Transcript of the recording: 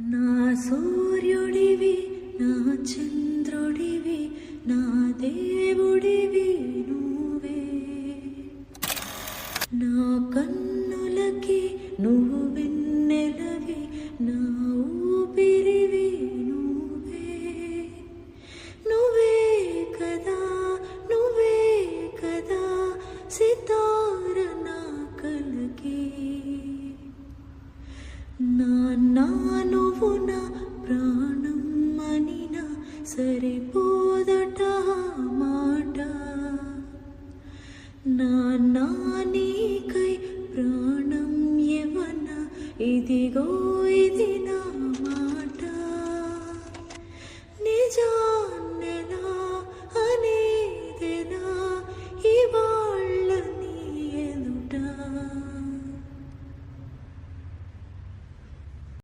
నా సూర్యుడివి నా చంద్రుడివి నా దేవుడివి నువ్వే నా కన్నులకి నువ్వు వెన్నెలవి నా ఊపిరివి నువ్వే నువ్వే కదా నువ్వే కదా సితార నా కలకి నా నువ్వు నా ప్రాణం అనిన సరిపోదట మాట నా నీకై ప్రాణం యవన ఇదిగో ఇది నా మాట నిజా